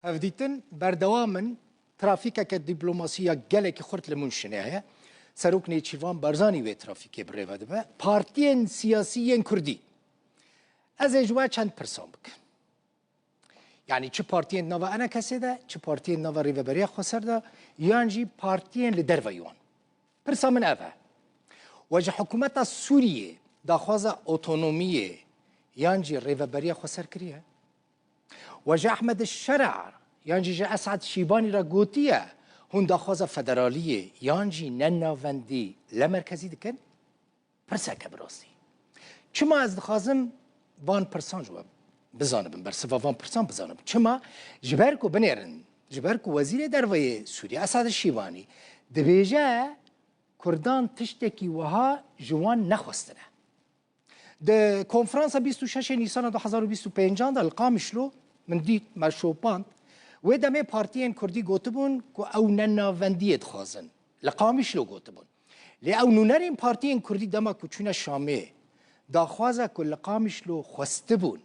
هفديتن بردوامن ترافيكا دبلوماسية جالك خرط لمنشنها سروك نيتشيفان برزاني و ترافيكي بريفا دبا بارتيين سياسيين كردي از اجوا چند پرسان بک يعني چه بارتيين نوا انا کسی ده چه بارتيين نوا ريفا بريا خسر ده يانجي بارتيين لدروا يوان پرسان من اوه وجه حكومت سوريا داخوازا اوتونومية يانجي ريفا بريا خسر كريه وجه احمد الشرع يانجي جا اسعد شيباني را قوتيه هون داخوازا فدرالية يانجي نناوندي لمركزي دكن پرسا كبراسي چما از دخازم وان پرسان جواب بزانم برسوا وان پرسان بزانم چما جبركو بنيرن جبركو وزير دروي سوريا اسعد الشيباني دبيجا كردان تشتكي وها جوان نخواستنه ده کنفرانس 26 نیسان 2025 دا القامشلو من دید مرشوباند و دمه پارتیین کردی گوتبون که او نناوندیت خازن لقامشلو گوتبون لی او نونرین پارتیین کردی دما کچونه شامه دا خوازه که لقامشلو خواستبون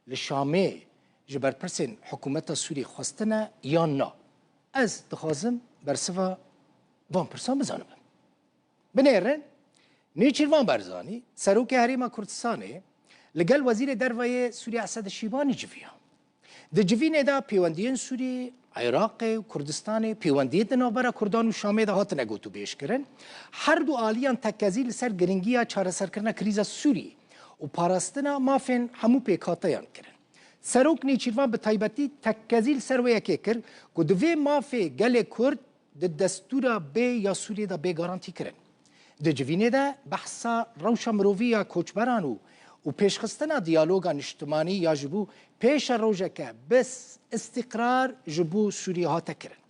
لشامه جبر پرسین حکومت سوری خواستنه یا نه از دخوازم برسوا وان پرسان بزانم بنیرن نیچیروان برزانی سروک هریما کردستانه لگل وزیر دروی سوریه اسد شیبانی جویا ده جوینه دا پیوندین سوری عراق و کردستان پیوندی دنابرا کردان و شامه ده هات نگوتو بیش کرن هر دو آلیان تکزی لسر گرنگیا چاره سر کرنا کریز سوری و پاراستنا مافین همو پیکاتایان کرن سروک نیچیروان به تایبتی تکزی لسر و یکی کر که دوی مافی گل کرد ده دستورا بی یا سوری دا بی گارانتی کرن ده جوینه ده بحثا روشا مروویا کوچبرانو و پیشخستنا دیالوگا اجتماعی یا جبو پیش روژه که بس استقرار جبو سوریه ها تکرن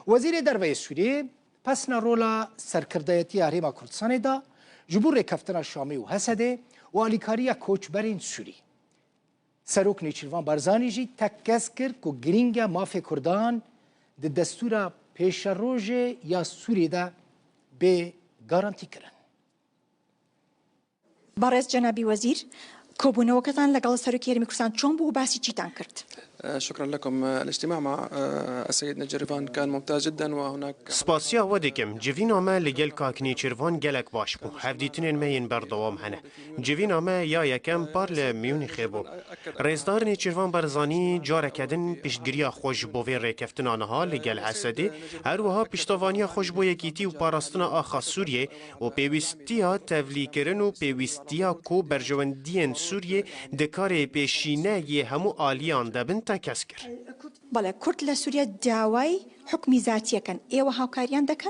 وزیر دروی سوریه پسنا رولا سرکردایتی هریما کردستان دا جبو رکفتنا شامی و حسده و آلیکاریا کوچبرین سوری سروک نیچیروان برزانی جی تکز کرد که گرینگ مافی کردان ده دستورا پیش روژه یا سوریه ده به گارانتی کرن بارز جنابي وزير كوبونوكتان لقال سروكي هرمي كردستان چون بو باسي چيتان كرت شكرا لكم. الاجتماع مع السيد نجريفان كان ممتاز جدا وهناك سپاسیا ودیکم جوینا ما لگل کاکنی چروان گلک باش بو هفدیتنین مین بردوام هنه جوینا ما یا یکم پارل میونخ بو رئیسدار نیچروان برزانی جارکدن پیشگیری خوش بو و رکفتن آنها لگل حسدی هر وها پشتوانی خوش بو یکیتی و پاراستنا آخا سوریه و پیوستیا تولیکرن و پیوستیا کو برجواندین سوریه دکار پیشینه یه همو آلیان دبن تكسكر بلا كرد لسوريا داواي حكم ذاتية كان ايوه هاوكاريان دكن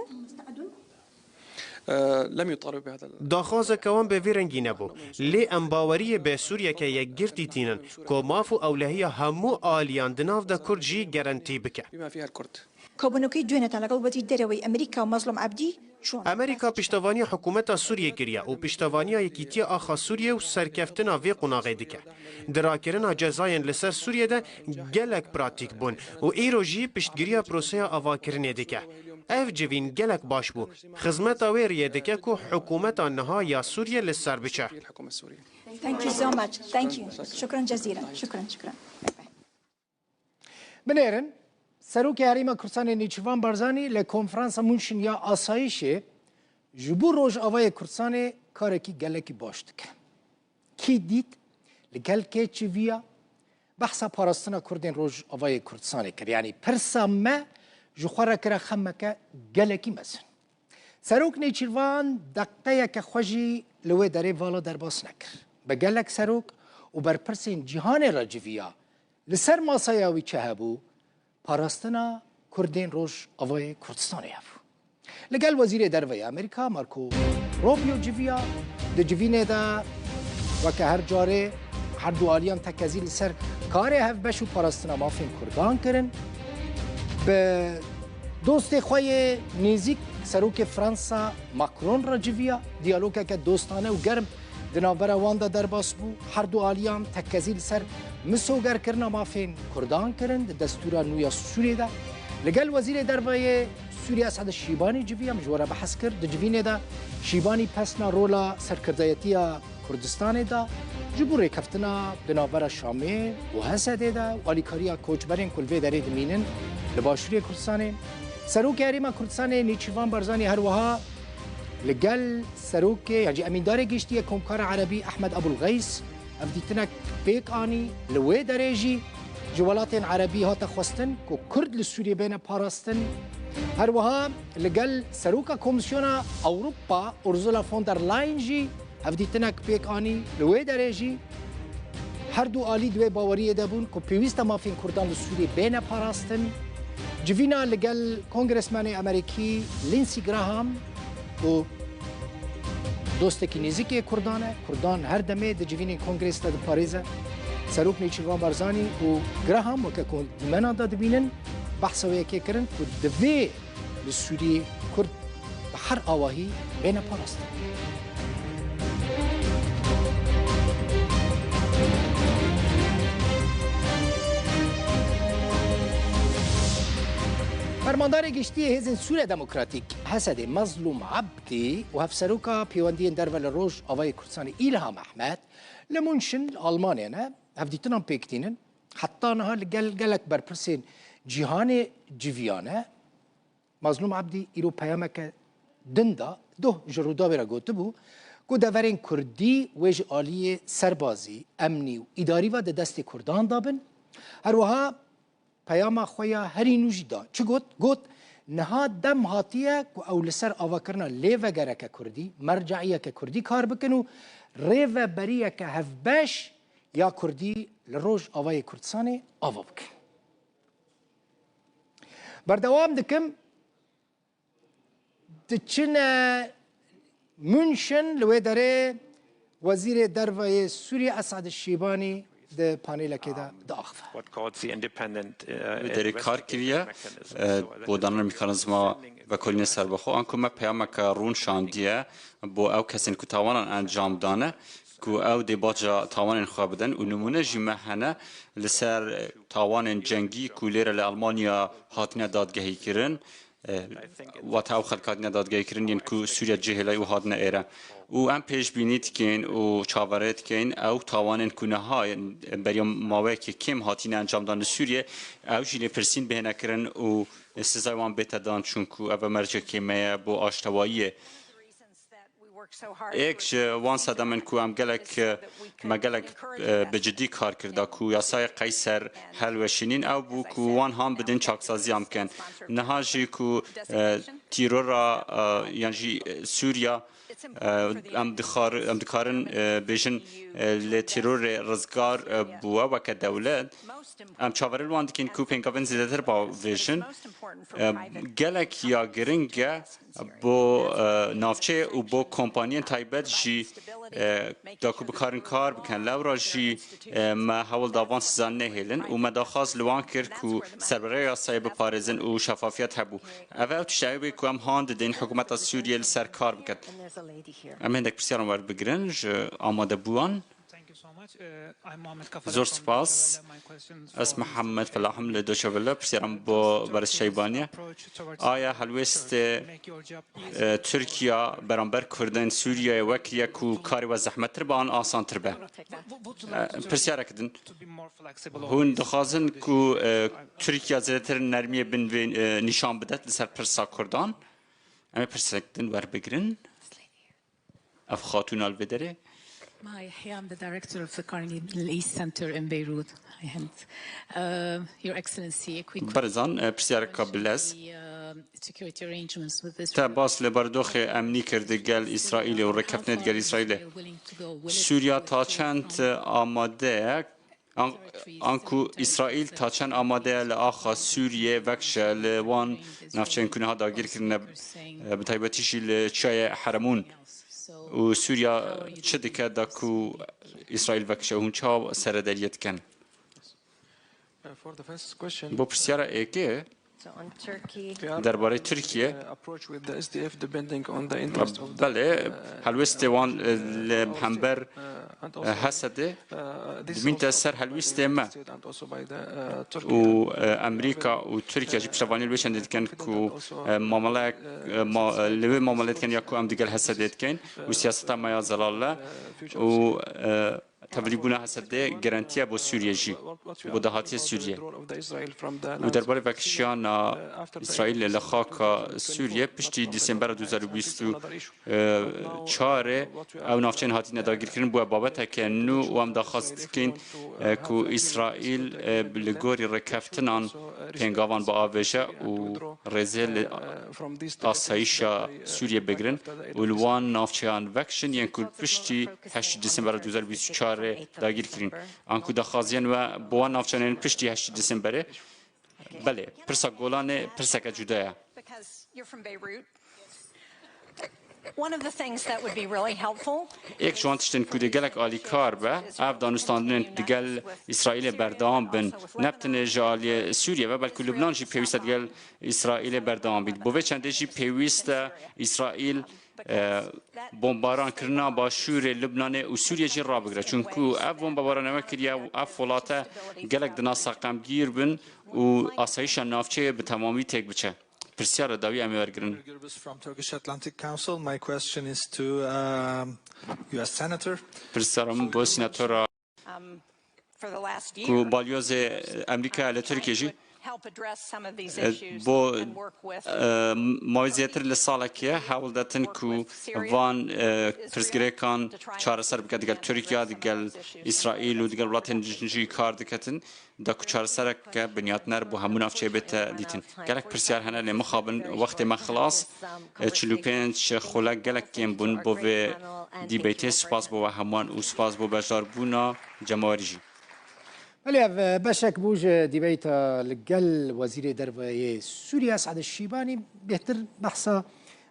لم يطالب بهذا داخوز كوان بفيرنجي نبو لي امباوريه بسوريا كي يجرتي تينن كو مافو اولهيه همو آليان دناف دا كرد جي جارانتي بك بما فيها الكرد كوبونوكي جونتان لقل وزير دروي امريكا ومظلوم عبدي امریکا پشتوانی حکومت سوریه کریه و پشتوانی یکیتی آخا سوریه و سرکفتنا وی قناغه دکه دراکرنا جزاین لسر سوریه ده گلک پراتیک بون و ایروژی پشتگیری پروسه آواکرنه دکه اف جوین گلک باش بو خدمت آویریه دکه که حکومت آنها یا سوریه لسر بچه Thank you so much. Thank you. شكرا جزيلا. شكرا. بنيرن سروک هریما کردستان نیچیروان برزانی لکنفرانس منشن یا آسایشه جبو روش آوای کردستان کارکی گلکی باشد که کی دید لگل که چویا بحثا پاراستنا کردین روش آوای کردستان کر یعنی پرسا ما جخواره کرا خمه که گلکی مزن سروک نیچیروان دقیقه که خوشی لوی داره والا در باس نکر به گلک سروک و بر پرسین جهان را جویا لسر ماسایاوی چه هبو پاراستنا کردین روش آوای کردستان هفو لگل وزیر دروی امریکا مارکو روبیو جویا ده جوینه دا وکه هر جاره هر دو آلیان تکزیل سر کار هف بشو پاراستنا مافین کردان کرن به دوست خواه نیزیک سروک فرانسا ماکرون را جویا دیالوگه که دوستانه و گرم دنابرا واندا در باس بو هر دو آلیان تکزیل سر مسوگر کرنا مافین کردان کرن دستورا نویا سوریه دا لگل وزیر دروی سوریه اسعد شیبانی جویا مجوره بحث کرد جوینه دا شیبانی پسنا رولا سرکردایتی کردستان دا جبور کفتنا بنابرا شامه و حسده دا والیکاریا کوچبرین کلوه دارید مینن لباشوری کردستان سروک هریما کردستان نیچیوان برزانی هر وها لقل سروك يعني أميندار جيشتي كومكار عربي أحمد أبو الغيس أفديتنا بيك آني لوي دريجي جوالات عربي هاتا خواستن كو كرد للسوريا بين باراستن هروها لقل سروكا كومسيونا أوروبا أرزولا فوندر لاين جي أفديتنا بيك آني لوي دريجي هردو آلي دوي باوريه دابون كو بيويستا مافين كردان للسوريا بين باراستن جفينا لقل كونغرسماني أمريكي لينسي جراهام و دوستکی نزدیک کردان هر دمه د جوین کنگرس د پاریز سروک نیچیوان بارزانی و گراهام و که منا داد بینن بحث و یکی کردن و دوی لسوری کرد به هر آواهی بین پاراست. فرماندار گشتی حزب سوریه دموکراتیک حسد مظلوم عبدی و هفسروکا پیوندی درول روش آوای کردستان ایلهام احمد لمنشن آلمانیا نه هفدیتنام پیکتینن حتی نها لگلک برپرسین جهان جویانه مظلوم عبدی ایرو پیامک دندا دو جرودا برا گوته بو کو دورین کردی ویج آلی سربازی امنی و اداری و دست کردان دابن هر وها پیام خویا هری نوجی دا چه گوت نها دم هاتیه که اول سر آوا کرنا لیو گره که کردی مرجعیه که کردی کار بکنو ریو بریه که هفبش یا کردی لروج آوای کردستان آوا بکن بردوام دکم دچنه منشن لوی داره وزیر دروای سوریه اسعد الشیبانی ده پانیل که ده آخفه داری کار کریه بودن میکانیزم و کلین سربخو آنکو ما پیامک رون شاندیه با او کسی که توانن انجام دانه که او دیباجا توانن خواب بدن و نمونه جمعه هنه لسر توانن جنگی کولیر لالمانیا هاتنه دادگهی کرن و تاو خلقات دادگهی کرن یعنی که سوریا جهلای و هاتنه ایره و ام پیش بینید کن و چاورت کن او توانن کنه ها بریم ماوه که کم هاتین انجام دان سوریه او جیل پرسین بهنه کرن و سزای وان بتدان چون که او مرجع کمه با آشتوایی ایک وان صدامن کو ام گلک مگلک بجدی کار کرده کو یاسای قیصر هلوشینین او بو کو وان هم بدن چاکسازی هم کن نهاجی کو تیرورا یعنی سوریا ام دخارن بیشن لترور رزگار بوا و که دولت ام چاورل وان دکین کوپین کافن زیادتر با ویژن گلک یا گرنگه با نافچه و با کمپانی تایبت جی داکو بکارن کار بکن لورا جی ما حول داوان سزان نهیلن و ما داخواز لوان کرد که سربره یا سایب پارزن و شفافیت هبو اوه تشتاوی که هم هاند دین حکومت سوریه لسر کار بکد ام هندک پرسیارم ورد بگرن آماده بوان زور سپاس اسم محمد فلاحم لدوشة ولا بسيرم برس شيبانية آیا هلوست ترکیه برانبر کردن سوریه وکیه کو کاری و زحمت تر بان آسان تر به پرسیاره کدن هون دخوازن کو ترکیه زیادتر نرمیه بن نشان بدت لسر پرسا کردان اما پرسیاره کدن ور بگرن اف خاتون الودره I'm the director of the Carnegie Middle East Center in Beirut. Your Excellency, a quick برزان پرسیار کابلس security arrangements with Israel. تباس لبردوخ امنی کرده گل اسرائیل و رکفنت گل اسرائیل سوریا تا چند آماده آنکو اسرائیل تا چند آماده لآخا سوریه وکش لوان نفچین کنه ها داگیر کرنه بتایبتیش لچای حرمون و سوریا چه دکه داکو اسرائیل وکشه هون چه سردریت کن با پرسیاره ایکه درباره ترکیه بله هلوست وان همبر حسده من تأثر هلوست ما و امریکا و ترکیه جی پشتوانی لویشن دید کن که معاملات لوی معاملات کن یا که ام دیگر حسدید کن و سیاست ما یا زلاله و تبلیبونا هسته گرانتیا بو سوریه جی بو دهاتی سوریه و درباره وکشیان اسرائیل لخاک سوریه پشتی دیسمبر 2024 او نافچین هاتی نداگیر کردن بو بابت که نو و هم دخواست کن که اسرائیل لگوری رکفتنان پنگاوان با آویشه و رزل آسایش سوریه بگرن و لوان نافچیان وکشن یعنی که پشتی 8 دیسمبر 2024 داگیر کردن آنکو دخوازین و بوان نافچیان پشتی 8 دیسمبر بله پرسا گولان پرسا که جدایه One of the things that would be really helpful یک جوان تشتن کودی گلک آلی کار به اف دانستاندن دیگل اسرائیل بردام بن نبتن جالی سوریه و بلکه لبنان جی پیوست دیگل اسرائیل بردام بید بوه چنده جی پیوست اسرائیل بمباران کرنا با شور لبنان و سوریه جی را بگره چونکو اف بمباران وکریه و اف فلاته گلک دنا ساقم گیر بن و آسایش نافچه به تمامی تک بچه پرسیار داوی امی ورگرن. From Turkish Atlantic Council. My question is to U.S. Senator. پرسیارم با سیناتور for the last کو year بالیوز امریکا لترکیه جی help address some of these issues بو and work with مایزیتر لسالکیه حول داتن کو وان پرسگره کان چهار سر بکد دیگر ترکیه دیگر اسرائیل و دیگر ولاتن جی کار دکتن دا کو چهار سر که بنیاد نر بو همون افچه بیت دیتن گلک پرسیار هنر لمخابن وقت ما خلاص چلوپنج خلق گلک کیم بون بو دی بیت سپاس بو همان و سپاس بو بجار بونا جماریجی ولی بشک بوج دیبیتا لگل وزیر درباره سوریه سعد الشیبانی بهتر بحثا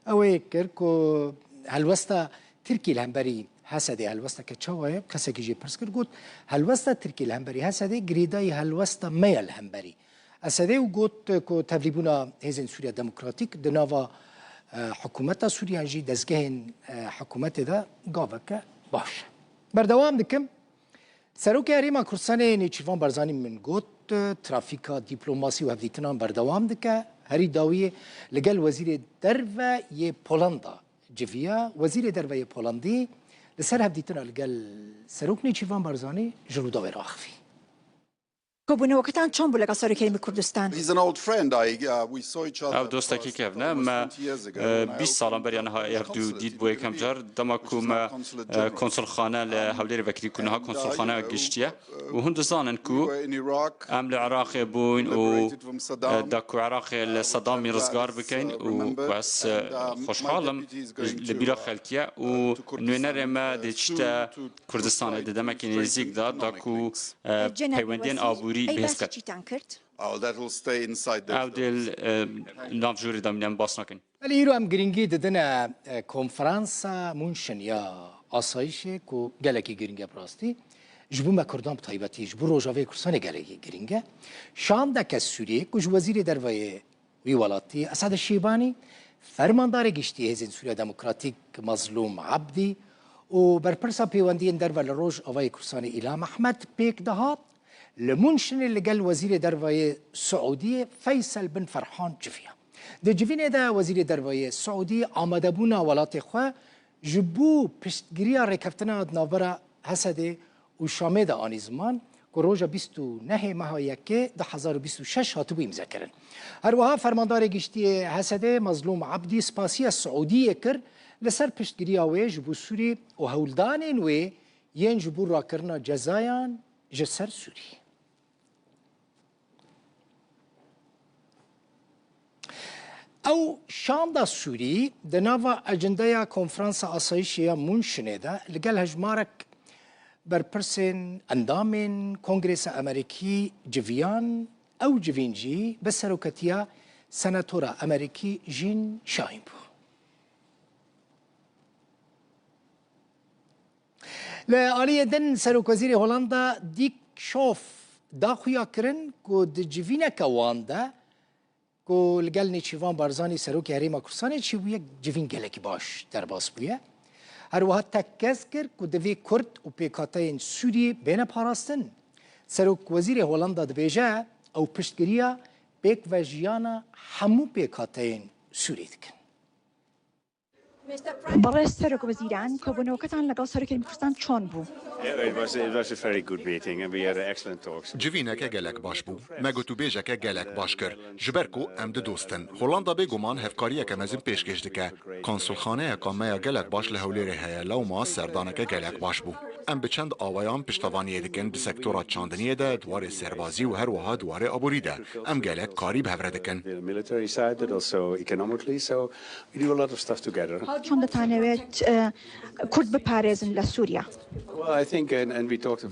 اوی کرد که هلوستا ترکی الهمبری حسده هلوستا که چاوه کسی که جی پرس کرد گفت هلوستا ترکی الهمبری حسده گریدای هلوستا می الهمبری اسده و گفت که تبلیبونا هزین سوریه دموکراتیک دناوا حکومت سوریه جی دزگهن حکومت دا گاوه که باشه بردوام دکم سروک هریما کورسان نیچیوان برزانی من گوت ترافیکا دیپلماسی و هفدیتنان بردوام دکه هری داوی لگل وزیر درو ی پولندا جویا وزیر درو ی پولندی لسر هفدیتنا لگل سروک نیچیوان برزانی جلودا و راخفی کۆبوونەوەکەتان چۆن بوو لەگەڵ سەرۆکیەرێمی کوردستان؟ He's an old friend. We saw each other. او دوستکی که نه ما 20 سالان بری آنها یردو دید بو یکم جار دما کوم کنسول خانه لحولی وکیل کنها کنسول خانه گشتیه و هند زانن کو ام العراق بوین و داکو عراق لصدام رزگار بکین و بس خوشحالم لبیرا خلکیه و نوینر ما دیچتا کردستان ددما که نزیک داد داکو پیوندین آبوری بهست کرد. That will stay inside the. او دل نافجوری دامینم باس نکن. ولی ایرو هم گرینگی ددن کنفرانسا منشن یا آسایشه که گلکی گرینگه براستی جبو ما کردام بطایبتی جبو روژاوی کرسان گلکی گرینگه شام دک سوریه که وزیر دروای ویولاتی اسعد الشیبانی فرماندار گشتی هزین سوریه دموکراتیک مظلوم عبدی و برپرسا پیوندین درو روژ آوای کرسان ایلام احمد پیک دهات لمنشن لقال وزير درباية السعودية فيصل بن فرحان جفيا ده جفين ده وزير درباية السعودية آمده بونا ولات خوا جبو پشتگیری رکفتنا ناورا حسده و شامه ده آنی زمان که روژا 29 ماه یکه ده 1026 هاتو بیم ذکرن هر وها فرماندار گشتی حسده مظلوم عبدی سپاسی السعودية کر لسر پشتگیری آوه جبو سوری و هولدان وی ین جبو را کرنا جزایان جسر سوری او شاندا سوری د ناوا اجندا کنفرانس آسایشی منشنه ده لگل هجمارک برپرسن اندامن کنگرس امریکی جویان او جوینجی بسروکتیا سناتورا امریکی جین شاین بو لآلیه دن سروک وزیر هولندا دیک شوف داخویا کرن که د جوینه کوانده که لگل نیچیوان بارزانی سروک هریما کرسانه چی بو یک جوین گلکی باش در باس بویه هر وها تکز کرد که دوی کرد و پیکاتین سوری بین پاراستن سروک وزیر هولندا دبیجه او پشتگیریا پیک و جیانا همو پیکاتین سوری دکن بەڕێز سەرۆک وەزیران کۆبوونەوەکەتان لەگەڵ سەرۆکێری کوردستان چۆن بوو؟ جivîneke gelek baş bû, me gotûbêjeke gelek baş kir. Ji ber ku em didostin. Hollanda bêguman hevkariyeke mezin pêşkêş dike. Konsulxaneyeka me ya gelek baş li Hewlêrê heye, lewma serdaneke gelek baş bû. Em bi çend awayan piştevaniyê dikin bi sektora çandiniyê de, dwarê serbazî û her wiha dwarê aborî de. Em gelek karî bi hev re dikin. چۆن دەتانەوێت کورد بپارێزن لە سووریا؟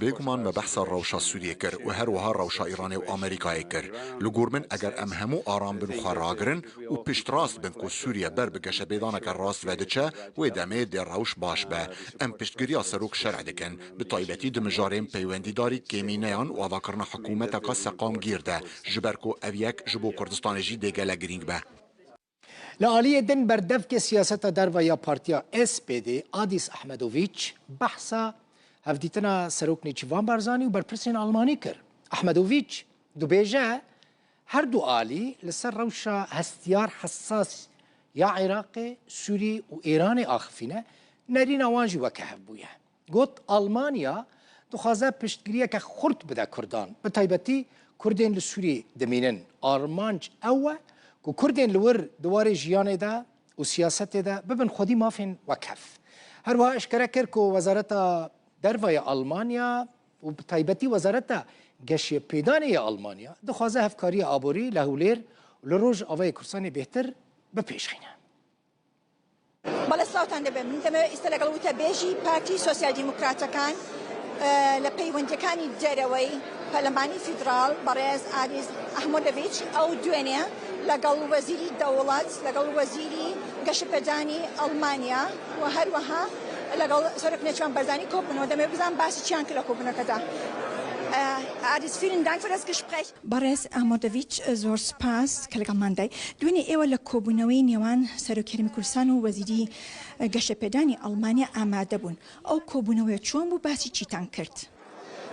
بێگومان me behsa rewşa Sûriyê kir û her wiha rewşa Îranê û Amerîkayê kir. Li gor min eger em hemû aram bin û xwe ragirin û piştrast bin ku Sûriye ber bi geşepêdaneke rast vediçe, wê demê dê rewş baş be. Em piştgiriya serok şerh dikin, bi taybetî di mijarên peywendîdarî kêmîneyan û avakirina hikûmeteka seqamgîr de, ji ber ku ev yek ji bo Kurdistanê jî dê gelek girîng be. لآلية دن بردفك سياسة دروا يا بارتيا SPD آديس أحمدوفيتش بحثا هفديتنا سروك نيتشيفان بارزاني وبربرسين ألماني كر أحمدوفيتش دو بيجا هر دو آلي لسر روشا هستيار حساس يا عراقي سوري وإيراني آخفينة نارينا وانجي وكهف بويا قلت ألمانيا دخوازا پشتگیریه که خورد بده کردان بتایبتی کردین لسوری دمینن آرمانج اوه که کردین لور دوار جیانه ده و سیاست ده ببن خودی مافین وکف هر وها اشکره کر که وزارت دروای آلمانیا و بتایبتی وزارت گشی پیدانی آلمانیا دخوازه هفکاری آبوری لهولیر لروج آوای کرسانی بهتر بپیش خینه بەڵێ ساوتان دەبێت من دەمەوێت ئێستا لەگەڵ وتەبێژی پارتی سۆسیال دیموکراتەکان لە پەیوەندیەکانی دەرەوەی پەرلەمانی فیدراڵ بەڕێز ئادیس ئەحمەدۆڤیچ ئەو دوێنێ لەگەڵ وەزیری دەوڵەت لەگەڵ وەزیری گەشتپێدانی ئەڵمانیا و هەروەها لەگەڵ سەرۆک نێچیروان بەرزانی کۆبوونەوە دەمەوێت بزانم باسی چیان کرد لە کۆبوونەکەدا. بەڕێز ئامۆدەڤیچ زۆر سپاس کە لەگەڵماندای دوێنێ ئێوە لە کۆبوونەوەی نێوان سەرۆکێرمی کوردستان و وەزیری گەشتپێدانی ئەڵمانیا ئامادە بوون ئەو کۆبوونەوەیە چۆن بوو باسی چیتان کرد؟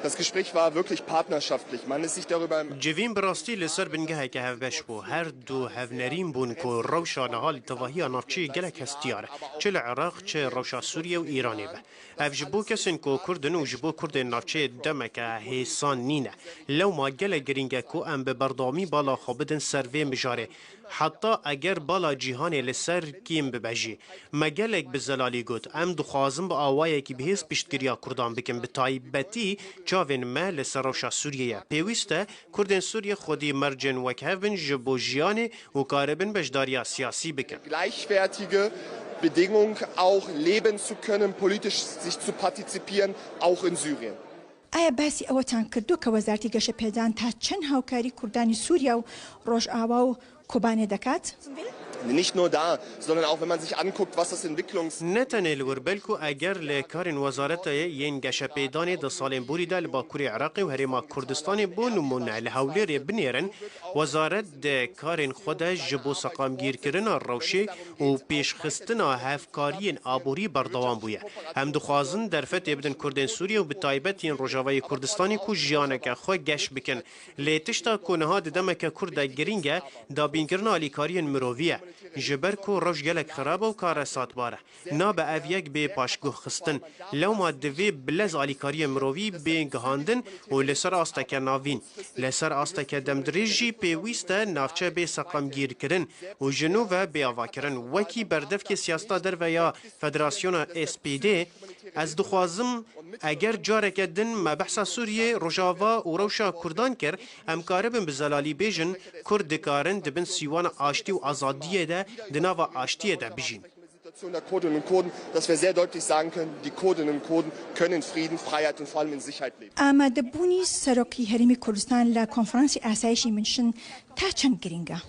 Das Gespräch war wirklich partnerschaftlich. Man ist sich darüber جوین براستی لسر بنگه که هفبش بو هر دو هفنرین بون که روشا نهال تواهی نافچه گلک هستیاره چه العراق چه روشا سوریه و ایرانی به اف جبو کسین که کردن و جبو کرد نافچه دمکه حیسان نینه لو ما گلک گرینگه که ام به بردامی بالا خوابدن سروی مجاره حتی اگر بالا جیهان لسر کیم ببجی مگلک به زلالی گوت ام دخوازم با آوایی که بهیز پشتگیریا کردان بکن به تایبتی چاوین ما لسر روشا سوریه پیوسته کردن سوریه خودی مرجن وکهون جبو جیان و کاربن بجداریا سیاسی بکن gleichwertige Bedingung auch leben zu können, politisch sich zu partizipieren, auch in Syrien. ئایا باسی ئەوەتان کردو کە وەزارەتی گەشتپێدان تا چەند هاوکاری کوردانی سووریا و ڕۆژئاوا و کۆبانێ دەکات؟ Nicht nur da, sondern auch wenn man sich anguckt, was das نتنه وربلکو اگر لکارن وزارت ین گشپیدان د سالم بوری د باکوری عراقی و هریما کردستان بون من لهولیر بنیرن وزارت د کارن خود جبو سقامگیر کردن روشی و پیشخستنا هفکارین آبوری بردوام بویه هم دخوازن در فت ابدن کردن سوریه و به تایبت ین روجاوی کردستانی کو جیانک خو گش بکن لیتشتا کنها دمک کرد گرینگه دا بینکرنا لیکارین مروویه جبر کو روش گلک خراب و کار ساتباره نا به اویک به پاشگوه خستن لو ما دوی بلز آلیکاری مروی به گهاندن و لسر آستک ناوین لسر آستک دمدریجی پیویسته نافچه به سقم گیر کرن و جنوب به آوا کرن وکی بردف که سیاستا در و یا فدراسیون SPD از دخوازم اگر جارک دن مبحث سوریه روجاوا و روشا کردان کر امکاربن بزلالی بیجن کرد دکارن دبن سیوان آشتی و آزادیه ده دناوا آشتیه ده بیجین der Kurdinnen und Kurden, dass wir sehr deutlich sagen können, die Kurdinnen und Kurden können in Frieden, Freiheit und vor allem in Sicherheit leben. ئامادەبوونی سەرۆکی هەرێمی کوردستان لە کۆنفرانسی ئاسایشی منشن تا چەند گرنگە؟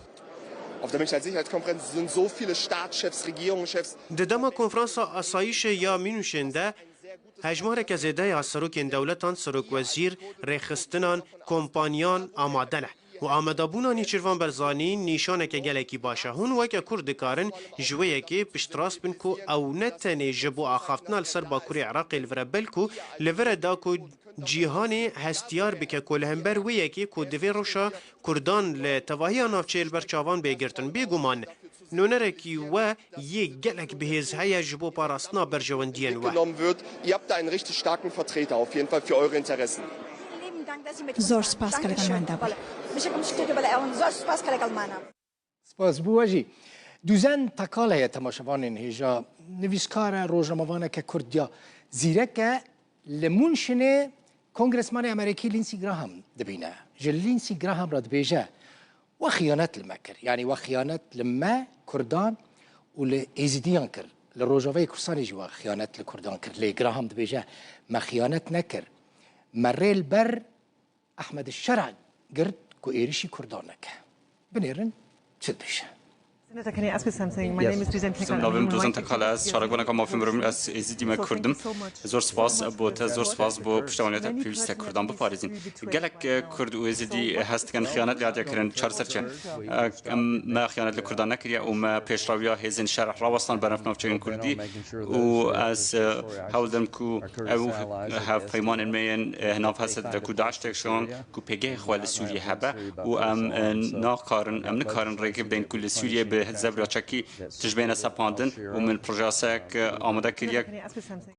Auf der Menschheitssicherheitskonferenz sind so viele Staatschefs, Regierungschefs. دما کنفرانس آسایش یا مینوشنده هجمار که زیده یا سروکین دولتان سروک وزیر ریخستنان کمپانیان آمادنه و آمدابونا نیچروان برزانی نیشانه که گلکی باشه هون وکه کرد کارن جویه که پشتراس بن کو او نتنه جبو آخافتنا لسر باکوری عراقی لوره بلکو لوره دا کو جیهان هستیار بکه کلهمبر ویه که کو دوی روشا کردان لتواهی نافچه البرچاوان بگرتن بگومان نونرکی و یک گلک بهز هیا جبو پاراستنا برجواندین و genommen wird. Ihr habt da einen richtig starken Vertreter auf jeden Fall für eure Interessen. زۆر سپاس کە لەگەڵماندا بووی. سپاس بووەژی دوزەن تەکاڵ هەیە تەماشەوانên هێژا نویسکارە ڕۆژنامەوانێکە کوردیا زیرەکە لە مونشنێ کۆنگرسمانی ئەمریکی لینسی گراهام دەبینە ژ لینسی گراهام را دەبێژە و خیانەت لەمە کرد یعنی و خیانەت لەمە کوردان و لە ئێزیدیان کرد لە ڕۆژاوای کوردستانیش وە خیانەت لە کوردان کرد لێ گراهام دەبێژە مە خیانەت نەکرد مەڕێل بەر ئەحمەد الشەرع گرت و ئێریشی کوردانەکە بنێرن چ دەبێژە Senator, can I ask you something? My name is Duzen Tekal. ناویم دوزن تکاله است. شارگوانه که مافیم برم از ازیدی ما کردم. زور سپاس بود. زور سپاس با پشتوانیت پیوست کردم بپارزین. گلک کرد و ازیدی هست کن خیانت لیادیا کردن چهار سرچه. ما خیانت لکردان نکریه و ما پیشرویا هزین شرح راوستان برنف نافچین کردی و از هولدم کو او هف پیمان المین هناف هست کو داعش تکشون کو پیگه خوال سوریه هبه و نکارن ریگ بین کل سوریه به زبر چکی تجبین سپاندن و من پروژه آماده کردیم